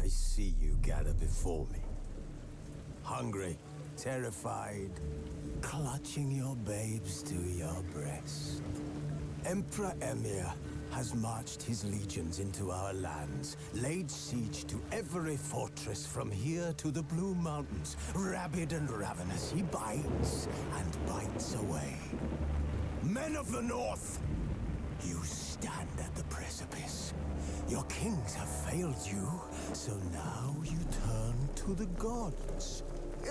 I see you gather before me. Hungry, terrified, clutching your babes to your breast. Emperor Emir has marched his legions into our lands, laid siege to every fortress from here to the Blue Mountains. Rabid and ravenous, he bites and bites away. Men of the North, you stand at the precipice. Your kings have failed you, so now you turn to the gods.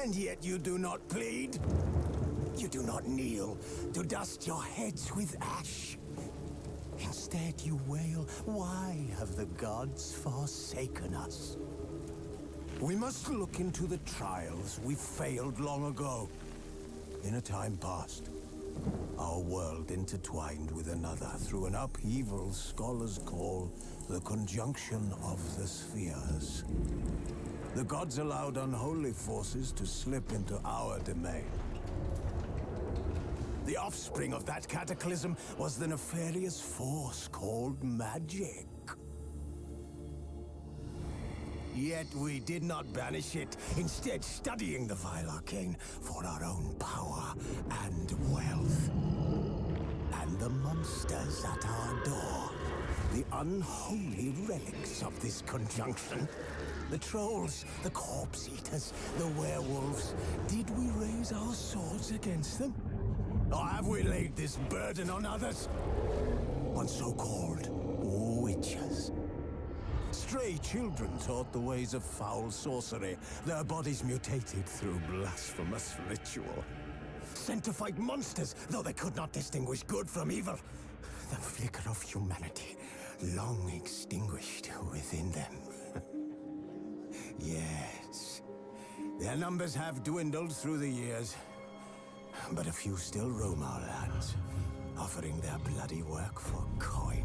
And yet you do not plead. You do not kneel to dust your heads with ash. Instead you wail, why have the gods forsaken us? We must look into the trials we failed long ago. In a time past, our world intertwined with another through an upheaval scholars call the conjunction of the spheres. The gods allowed unholy forces to slip into our domain. The offspring of that cataclysm was the nefarious force called magic. Yet we did not banish it, instead studying the vile arcane for our own power and wealth. And the monsters at our door, the unholy relics of this conjunction. The trolls, the corpse eaters, the werewolves. Did we raise our swords against them? Or have we laid this burden on others? On so-called witches. Stray children taught the ways of foul sorcery, their bodies mutated through blasphemous ritual. Sent to fight monsters, though they could not distinguish good from evil. The flicker of humanity, long extinguished within them. Yes, their numbers have dwindled through the years, but a few still roam our lands, offering their bloody work for coin.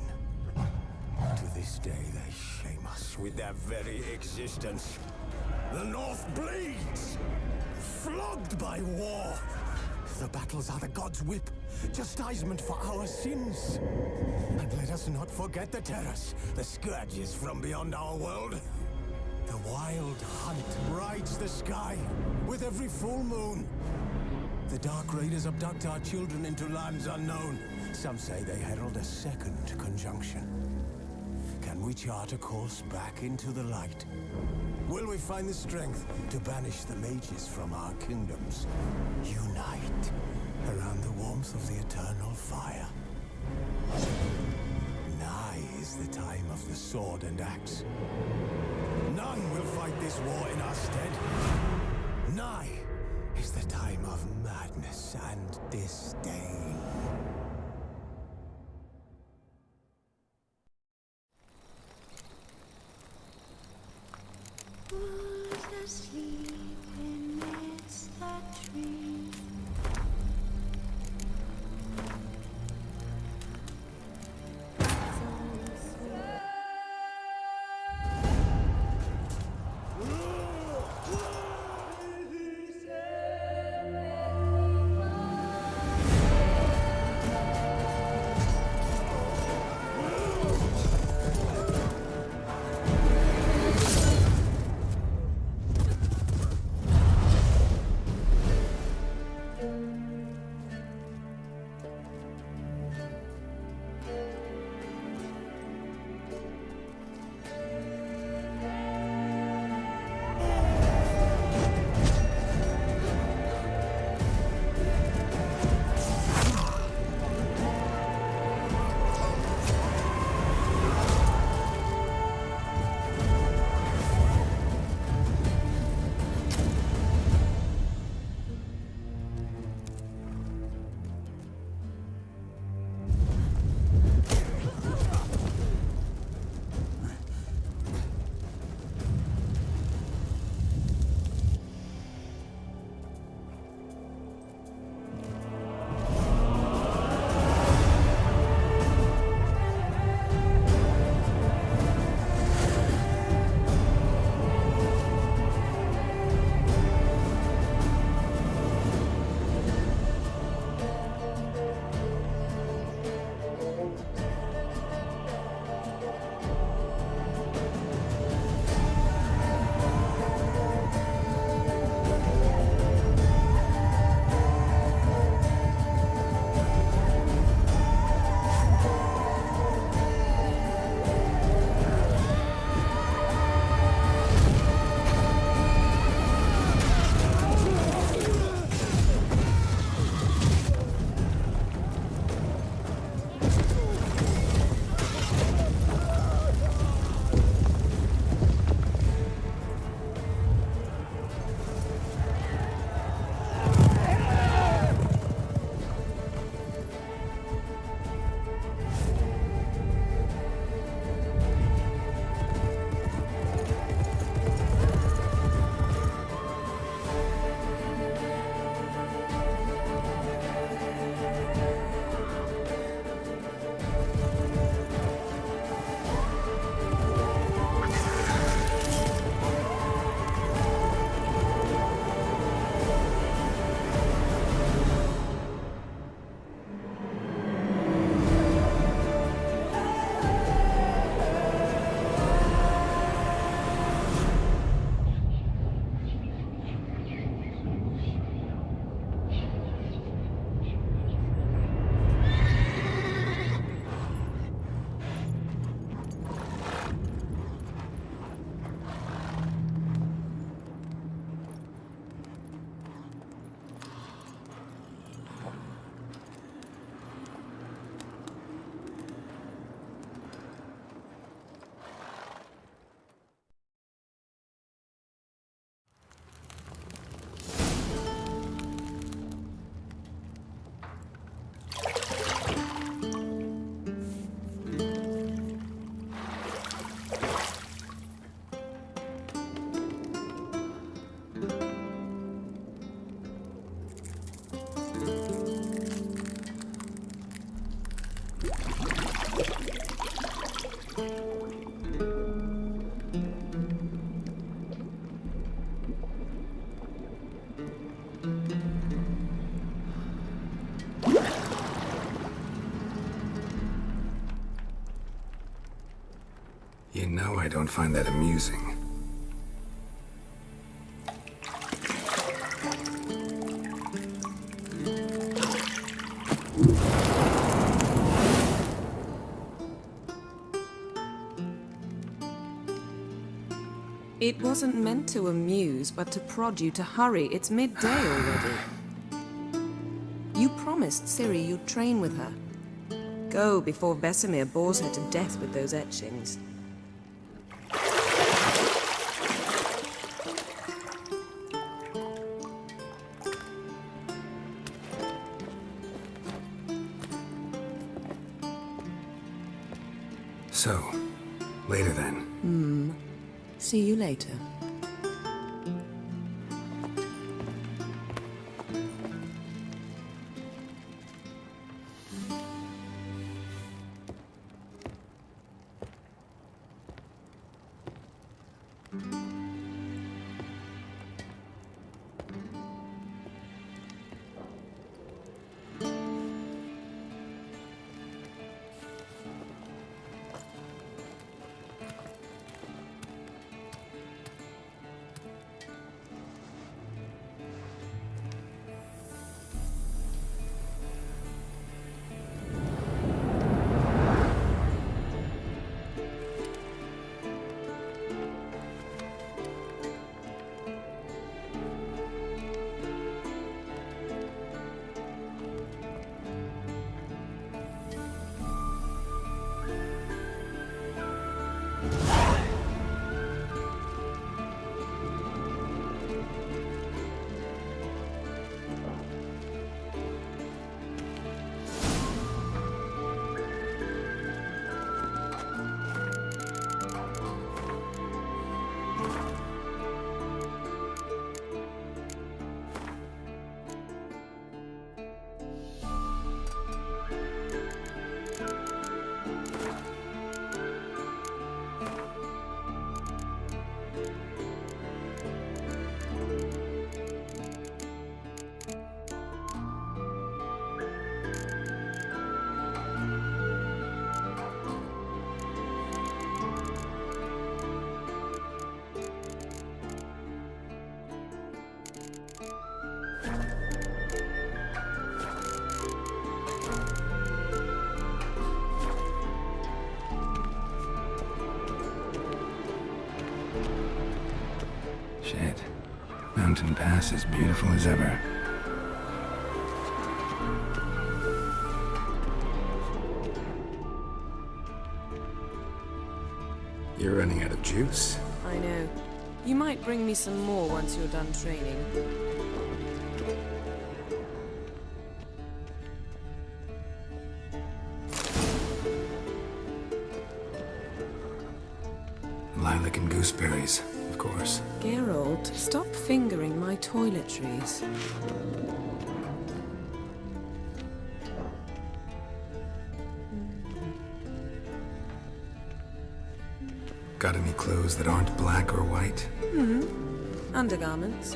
To this day, they shame us with their very existence. The North bleeds, flogged by war. The battles are the gods' whip, chastisement for our sins. And let us not forget the terrors, the scourges from beyond our world. The wild hunt rides the sky with every full moon. The Dark Raiders abduct our children into lands unknown. Some say they herald a second conjunction. Can we chart a course back into the light? Will we find the strength to banish the mages from our kingdoms? Unite around the warmth of the eternal fire. Nigh is the time of the sword and axe. None will fight this war in our stead. Nigh is the time of madness and disdain. Who's asleep amidst that tree? You know I don't find that amusing. It wasn't meant to amuse, but to prod you to hurry. It's midday already. You promised Ciri you'd train with her. Go before Vesemir bores her to death with those etchings. So, later then. See you later. Shit. Mountain Pass is beautiful as ever. You're running out of juice. I know. You might bring me some more once you're done training. Lilac and gooseberries, of course. Geralt, stop fingering my toiletries. Got any clothes that aren't black or white? Undergarments.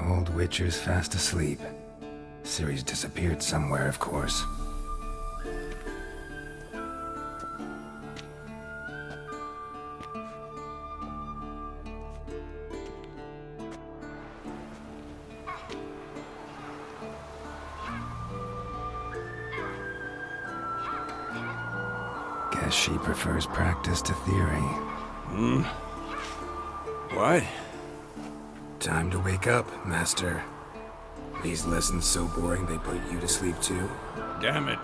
Old Witcher's fast asleep. Ciri's disappeared somewhere, of course. Guess she prefers practice to theory. What? Time to wake up, Master. These lessons so boring they put you to sleep too? Damn it.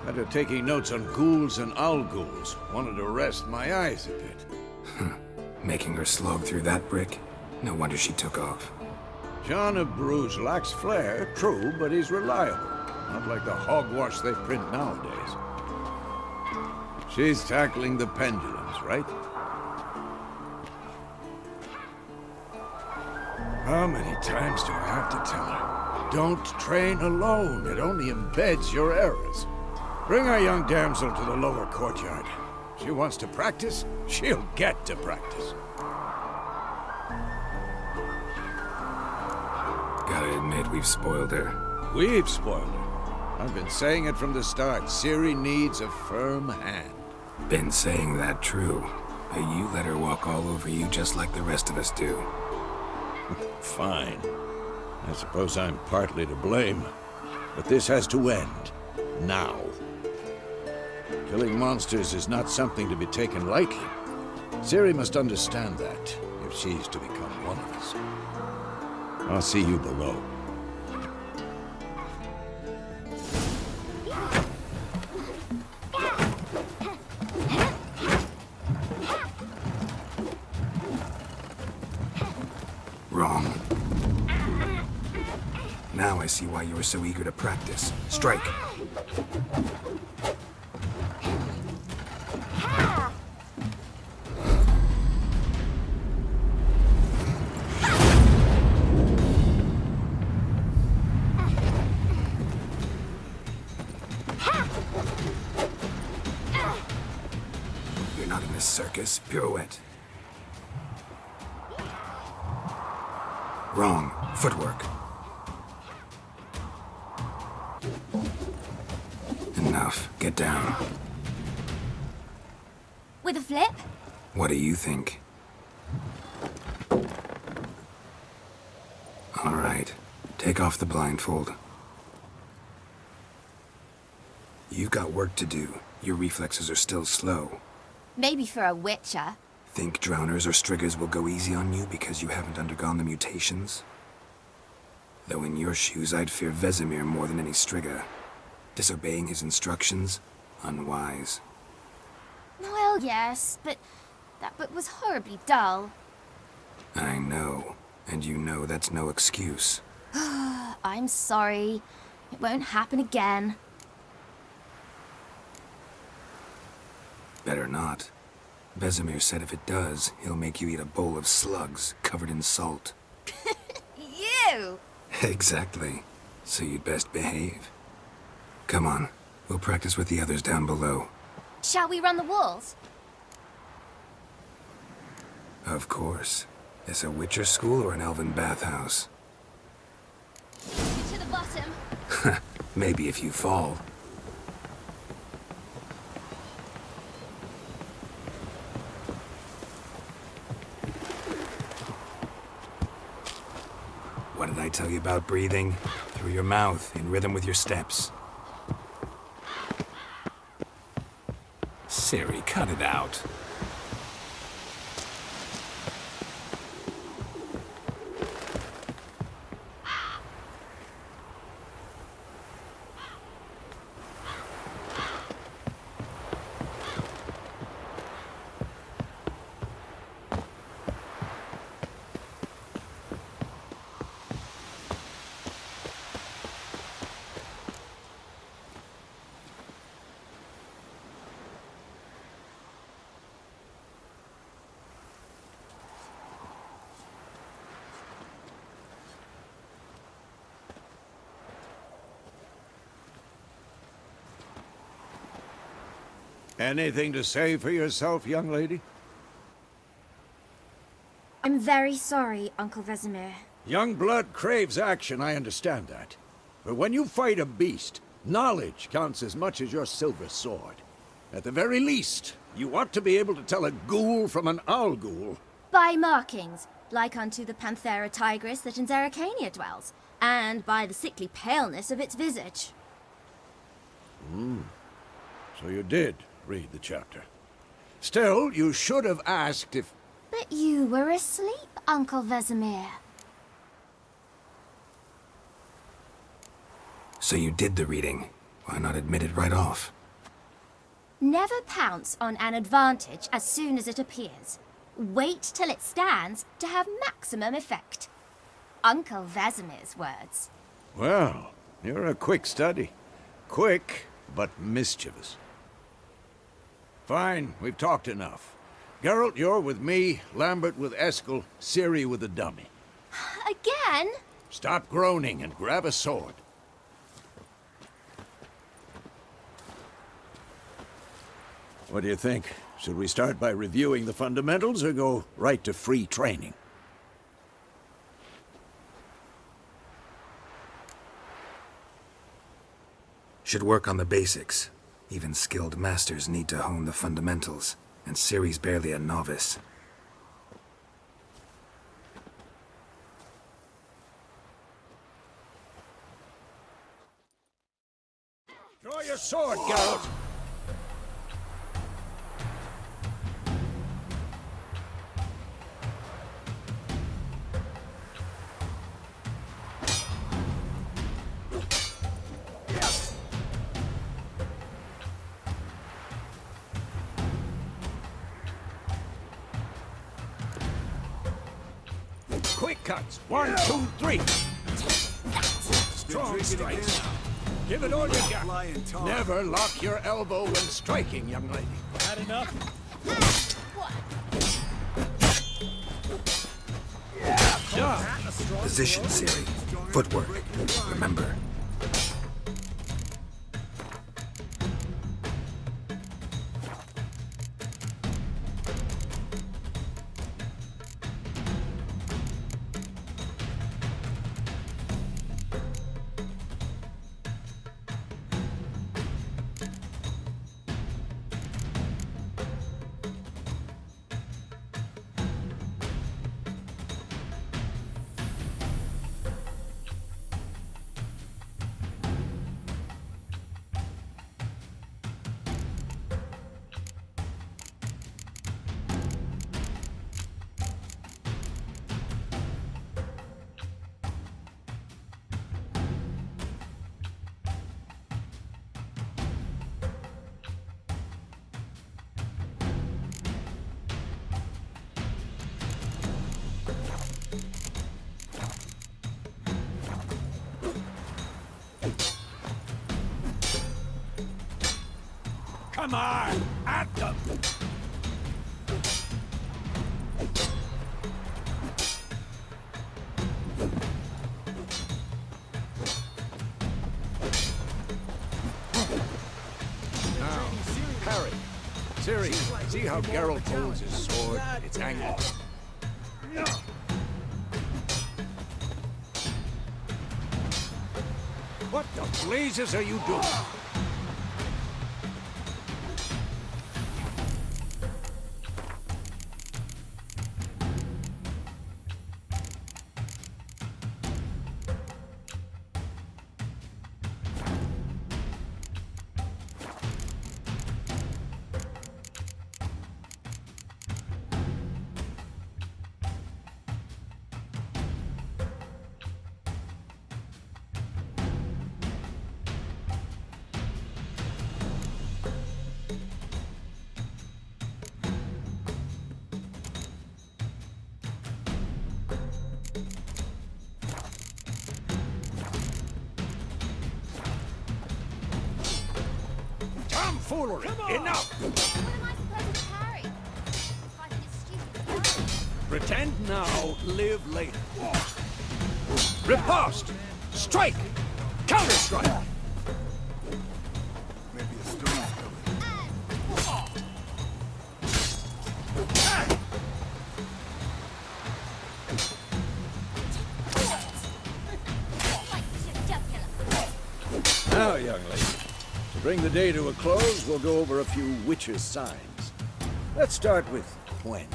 After taking notes on ghouls and owl-ghouls, wanted to rest my eyes a bit. Making her slog through that brick? No wonder she took off. John of Bruges lacks flair, true, but he's reliable. Not like the hogwash they print nowadays. She's tackling the pendulums, right? How many times do I have to tell her? Don't train alone. It only embeds your errors. Bring our young damsel to the lower courtyard. She wants to practice, she'll get to practice. Gotta admit, we've spoiled her. We've spoiled her. I've been saying it from the start. Ciri needs a firm hand. Been saying that true. But you let her walk all over you just like the rest of us do. Fine. I suppose I'm partly to blame. But this has to end. Now. Killing monsters is not something to be taken lightly. Ciri must understand that, if she's to become one of us. I'll see you below. Wrong. Now I see why you were so eager to practice. Strike. You're not in this circus. Pirouette. Wrong. Footwork. Enough. Get down. With a flip? What do you think? All right. Take off the blindfold. You've got work to do. Your reflexes are still slow. Maybe for a witcher. Think drowners or striggers will go easy on you because you haven't undergone the mutations? Though in your shoes, I'd fear Vesemir more than any strigger. Disobeying his instructions? Unwise. Well, yes, but that book was horribly dull. I know. And you know that's no excuse. I'm sorry. It won't happen again. Better not. Vesemir said if it does, he'll make you eat a bowl of slugs covered in salt. You! Exactly. So you'd best behave. Come on. We'll practice with the others down below. Shall we run the walls? Of course. Is a Witcher school or an elven bathhouse? To the bottom. Maybe if you fall. What did I tell you about breathing? Through your mouth, in rhythm with your steps. Ciri, cut it out. Anything to say for yourself, young lady? I'm very sorry, Uncle Vesemir. Young blood craves action, I understand that. But when you fight a beast, knowledge counts as much as your silver sword. At the very least, you ought to be able to tell a ghoul from an owl-ghoul. By markings, like unto the Panthera tigris that in Zerrikania dwells, and by the sickly paleness of its visage. So you did read the chapter. Still, you should have asked if... But you were asleep, Uncle Vesemir. So you did the reading. Why not admit it right off? Never pounce on an advantage as soon as it appears. Wait till it stands to have maximum effect. Uncle Vesemir's words. Well, you're a quick study. Quick, but mischievous. Fine, we've talked enough. Geralt, you're with me, Lambert with Eskel, Ciri with the dummy. Again? Stop groaning and grab a sword. What do you think? Should we start by reviewing the fundamentals or go right to free training? Should work on the basics. Even skilled masters need to hone the fundamentals, and Ciri's barely a novice. Draw your sword, Geralt! Quick cuts. 1, 2, 3. Strong strikes. Give it all you got. Never lock your elbow when striking, young lady. Had enough? Position, Ciri. Footwork. Remember. Come on! At them! Now, parry. Ciri, see how Geralt holds his sword? It's angled. What the blazes are you doing? Tomfoolery! Enough! What am I supposed to parry? Fighting is stupid. Pretend now, live later. Riposte! Strike! Counter-strike! Maybe a storm's coming. Now, young lady, to bring the day to a close, we'll go over a few witches' signs. Let's start with Quen.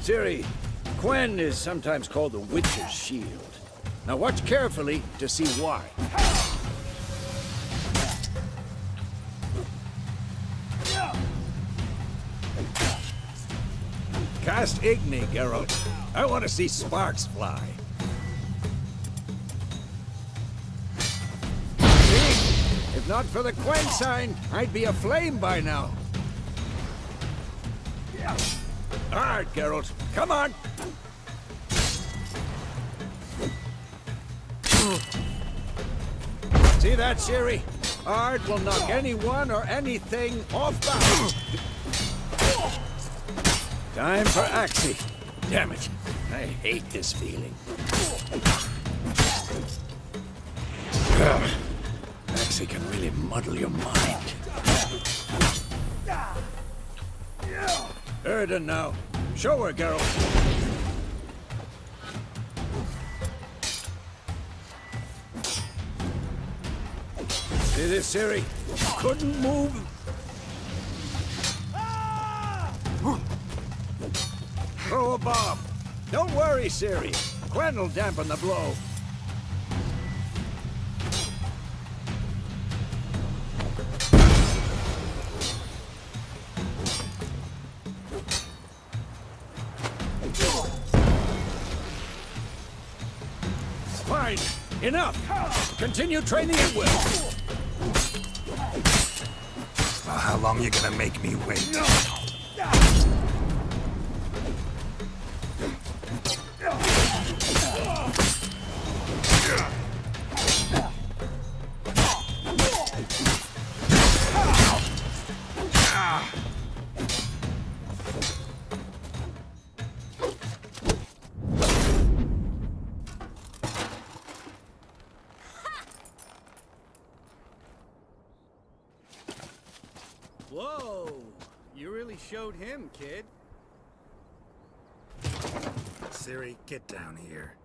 Ciri, Quen is sometimes called the witch's shield. Now watch carefully to see why. Cast Igni, Geralt. I want to see sparks fly. Igni! If not for the Quen sign, I'd be aflame by now. All right, Geralt, come on! See that, Ciri? Art will knock anyone or anything off balance. Time for Axie. Damn it. I hate this feeling. Axie can really muddle your mind. Erden now. Show her, Geralt. See this, Ciri? Couldn't move. Throw a bomb. Don't worry, Ciri. Quen will dampen the blow. Fine. Enough. Continue training at will. Well, how long you gonna make me wait? Whoa! You really showed him, kid. Ciri, get down here.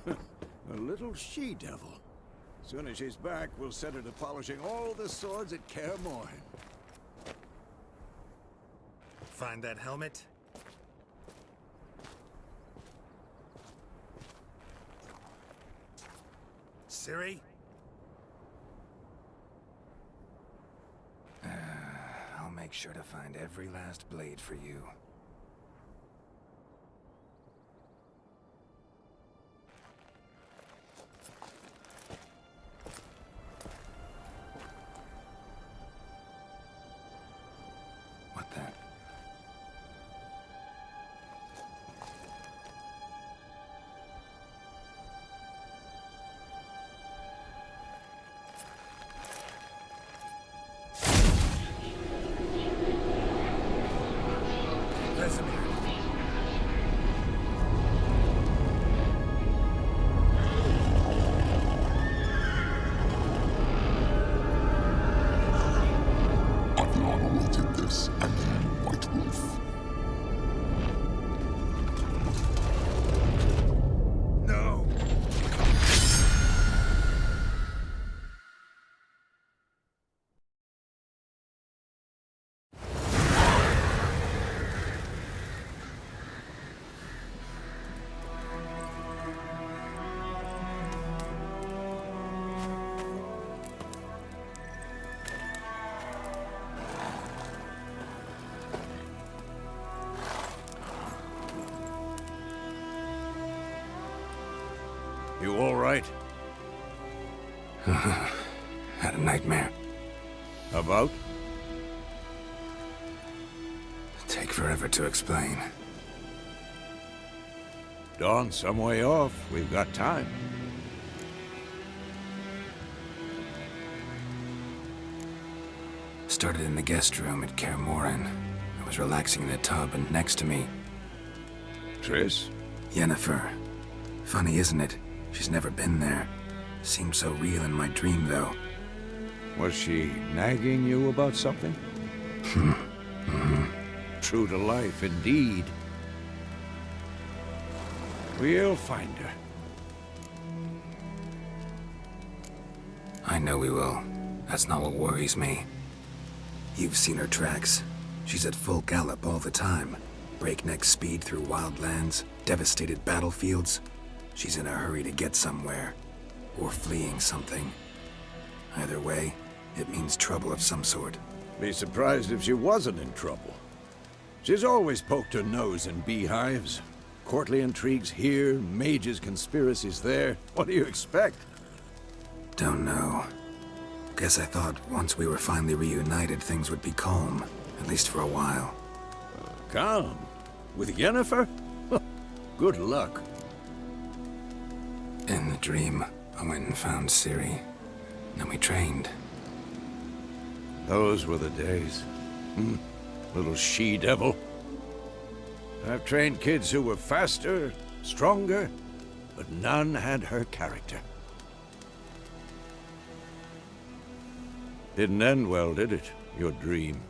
A little she-devil. Soon as she's back, we'll set her to polishing all the swords at Kaer Morhen. Find that helmet? Ciri? I'll make sure to find every last blade for you. What the? You all right? Had a nightmare. About? Take forever to explain. Dawn's some way off. We've got time. Started in the guest room at Kaer Morhen. I was relaxing in the tub, and next to me, Triss? Yennefer. Funny, isn't it? She's never been there. Seemed so real in my dream, though. Was she nagging you about something? True to life, indeed. We'll find her. I know we will. That's not what worries me. You've seen her tracks. She's at full gallop all the time. Breakneck speed through wildlands, devastated battlefields. She's in a hurry to get somewhere. Or fleeing something. Either way, it means trouble of some sort. Be surprised if she wasn't in trouble. She's always poked her nose in beehives. Courtly intrigues here, mages' conspiracies there. What do you expect? Don't know. Guess I thought once we were finally reunited, things would be calm. At least for a while. Calm? With Yennefer? Good luck. In the dream, I went and found Ciri. Then we trained. Those were the days. Little she-devil. I've trained kids who were faster, stronger, but none had her character. Didn't end well, did it? Your dream?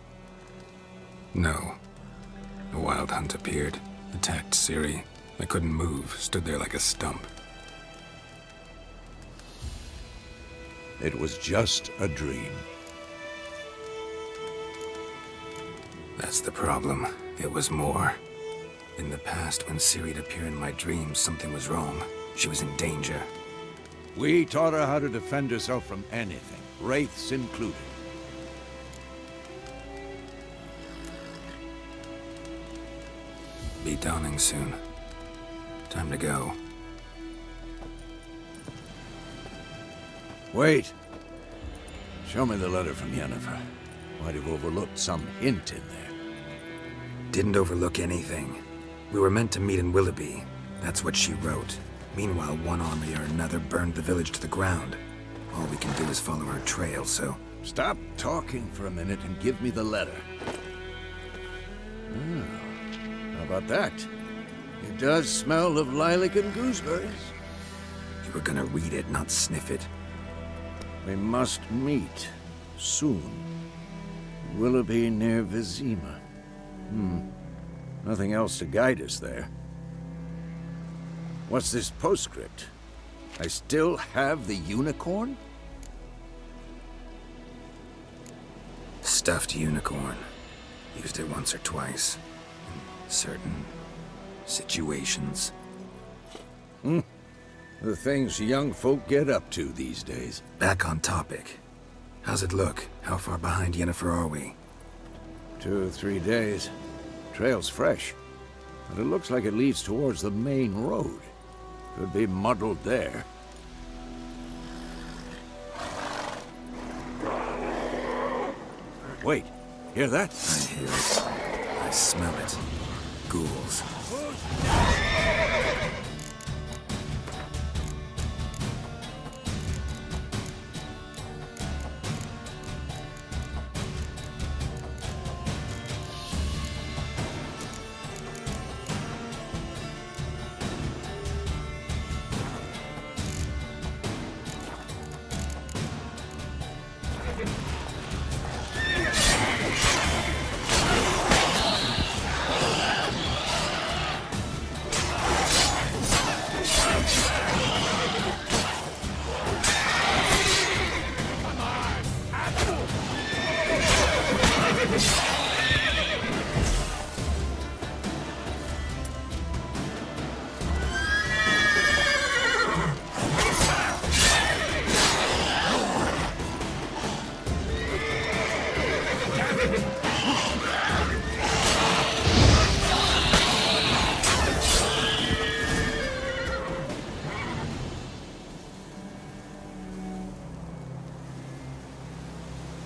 No. A wild hunt appeared, attacked Ciri. I couldn't move, stood there like a stump. It was just a dream. That's the problem. It was more. In the past, when Ciri'd appear in my dreams, something was wrong. She was in danger. We taught her how to defend herself from anything, wraiths included. Be dawning soon. Time to go. Wait. Show me the letter from Yennefer. Might have overlooked some hint in there. Didn't overlook anything. We were meant to meet in Willoughby. That's what she wrote. Meanwhile, one army or another burned the village to the ground. All we can do is follow her trail, so... Stop talking for a minute and give me the letter. How about that? It does smell of lilac and gooseberries. You were gonna read it, not sniff it. We must meet. Soon. Willoughby near Vizima. Nothing else to guide us there. What's this postscript? I still have the unicorn? Stuffed unicorn. Used it once or twice. In certain situations. The things young folk get up to these days. Back on topic. How's it look? How far behind Yennefer are we? 2 or 3 days. Trail's fresh. But it looks like it leads towards the main road. Could be muddled there. Wait, hear that? I hear it. I smell it. Ghouls.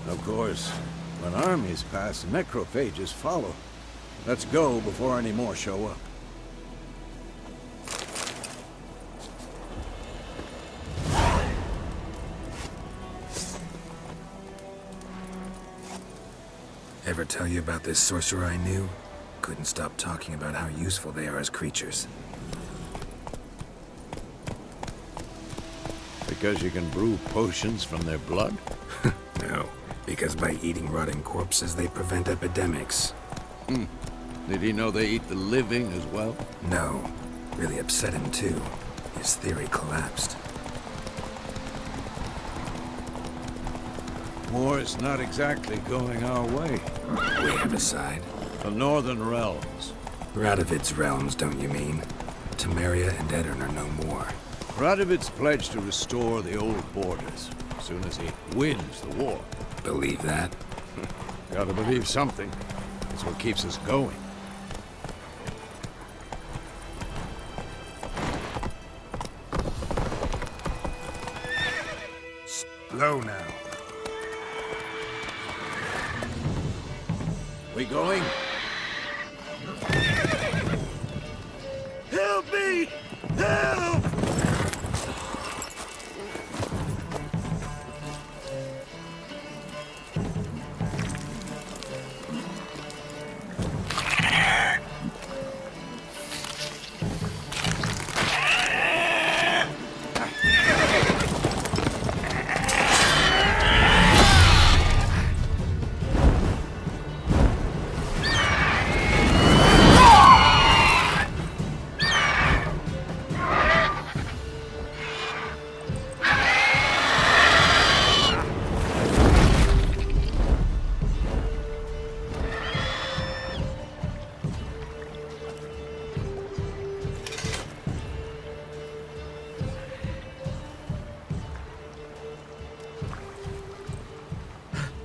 Of course, when armies pass, necrophages follow. Let's go before any more show up. Ever tell you about this sorcerer I knew? Couldn't stop talking about how useful they are as creatures. Because you can brew potions from their blood? No, because by eating rotting corpses, they prevent epidemics. Did he know they eat the living as well? No, really upset him too. His theory collapsed. War's not exactly going our way. We have a side. The Northern Realms. Radovid's realms, don't you mean? Temeria and Edirn are no more. Radovid's pledged to restore the old borders as soon as he wins the war. Believe that? Gotta believe something. It's what keeps us going. Low now. We going? Help me! Help!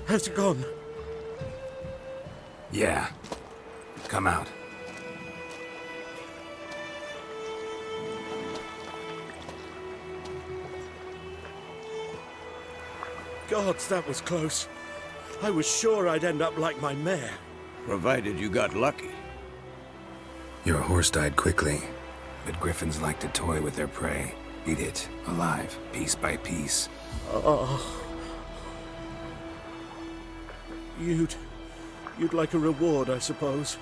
Has it gone? Yeah. Come out. Gods, that was close. I was sure I'd end up like my mare. Provided you got lucky. Your horse died quickly, but griffins like to toy with their prey. Eat it, alive, piece by piece. Oh. You'd like a reward, I suppose.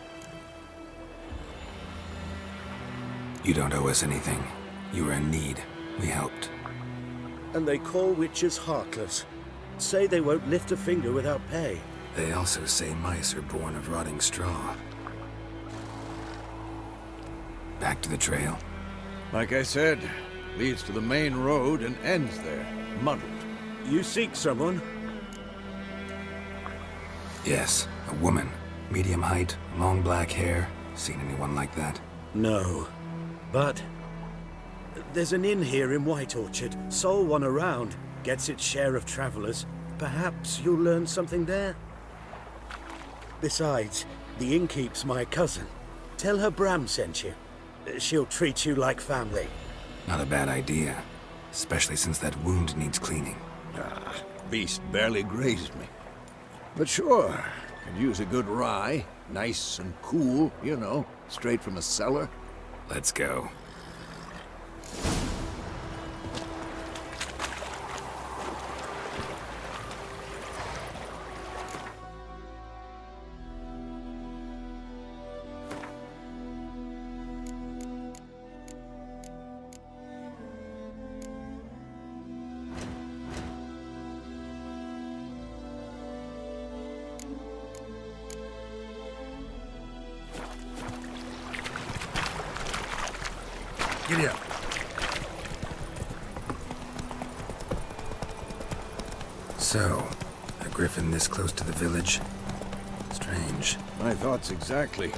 You don't owe us anything. You were in need. We helped. And they call witches heartless. Say they won't lift a finger without pay. They also say mice are born of rotting straw. Back to the trail. Like I said, leads to the main road and ends there, muddled. You seek someone? Yes, a woman. Medium height, long black hair. Seen anyone like that? No. But there's an inn here in White Orchard. Sole one around. Gets its share of travelers. Perhaps you'll learn something there? Besides, the innkeep's my cousin. Tell her Bram sent you. She'll treat you like family. Not a bad idea. Especially since that wound needs cleaning. Beast barely grazed me. But sure, could use a good rye. Nice and cool, you know, straight from a cellar. Let's go. Giddy up. So, a griffin this close to the village? Strange. My thoughts exactly.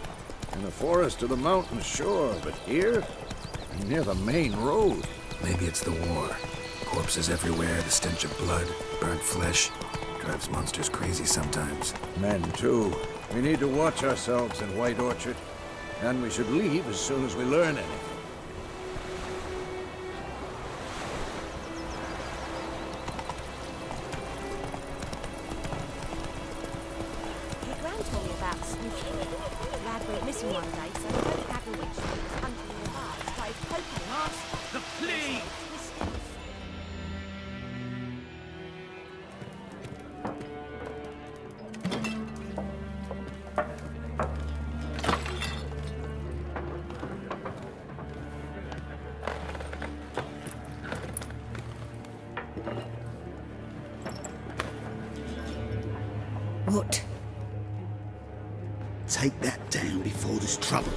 In the forest or the mountains, sure, but here? Near the main road. Maybe it's the war. Corpses everywhere, the stench of blood, burnt flesh. Drives monsters crazy sometimes. Men, too. We need to watch ourselves in White Orchard. And we should leave as soon as we learn anything. Your Gran told me about sneaking. Lad went missing one day, so don't have a witch. Hunting in the bars, tried poking and asking. The plague! What? Take that down before there's trouble.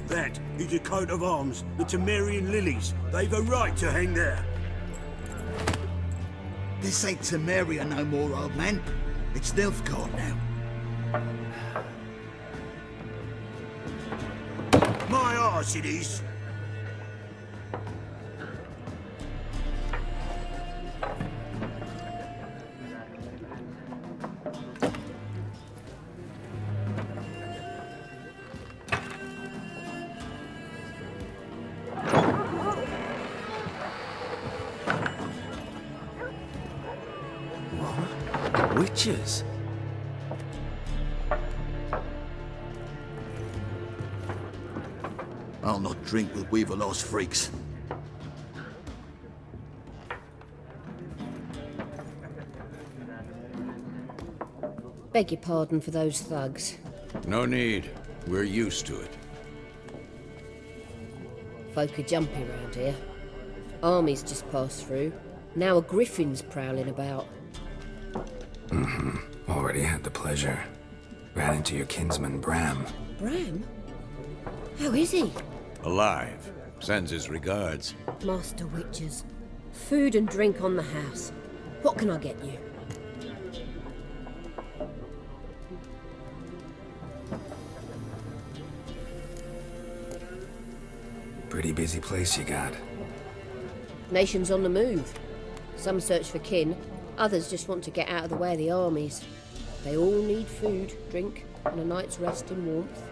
That is a coat of arms, the Temerian lilies. They've a right to hang there. This ain't Temeria no more, old man. It's Nilfgaard now. My arse it is. Witches? I'll not drink with Weaverlaw's freaks. Beg your pardon for those thugs. No need. We're used to it. Folk are jumpy around here. Armies just passed through. Now a griffin's prowling about. Already had the pleasure. Ran into your kinsman, Bram. Bram? How is he? Alive. Sends his regards. Master Witches. Food and drink on the house. What can I get you? Pretty busy place you got. Nations on the move. Some search for kin, others just want to get out of the way of the armies. They all need food, drink, and a night's rest in warmth.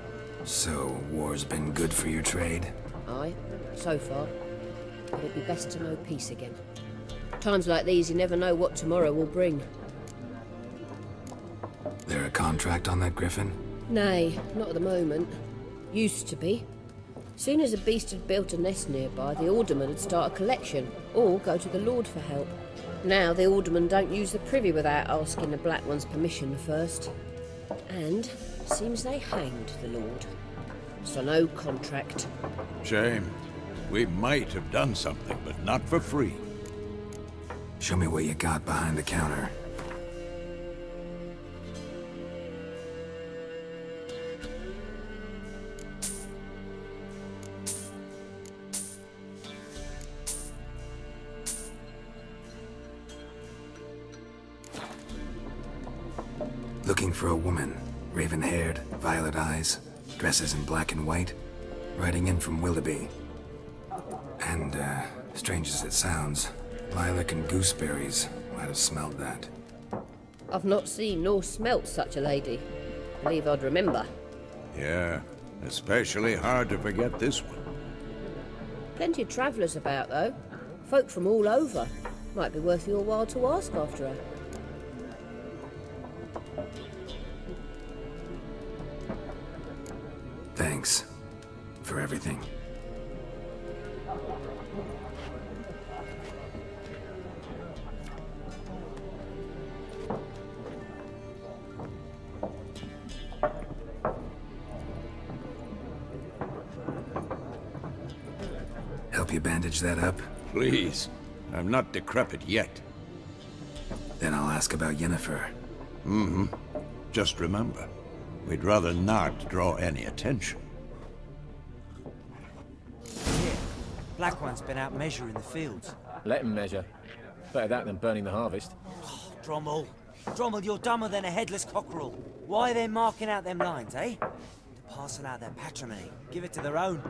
So, war's been good for your trade? Aye, so far. But it'd be best to know peace again. Times like these, you never know what tomorrow will bring. There a contract on that griffin? Nay, not at the moment. Used to be. Soon as a beast had built a nest nearby, the alderman would start a collection, or go to the Lord for help. Now the aldermen don't use the privy without asking the Black One's permission first. And seems they hanged the Lord. So no contract. Shame. We might have done something, but not for free. Show me what you got behind the counter. Looking for a woman. Raven-haired, violet eyes, dresses in black and white. Riding in from Willoughby. And, strange as it sounds, lilac and gooseberries might have smelled that. I've not seen nor smelt such a lady. Believe I'd remember. Yeah, especially hard to forget this one. Plenty of travellers about, though. Folk from all over. Might be worth your while to ask after her. Thanks for everything. Help you bandage that up? Please. I'm not decrepit yet. Then I'll ask about Yennefer. Just remember, we'd rather not draw any attention. Here, Black One's been out measuring the fields. Let him measure. Better that than burning the harvest. Drommel. Drommel, you're dumber than a headless cockerel. Why are they marking out them lines, eh? To parcel out their patrimony, give it to their own.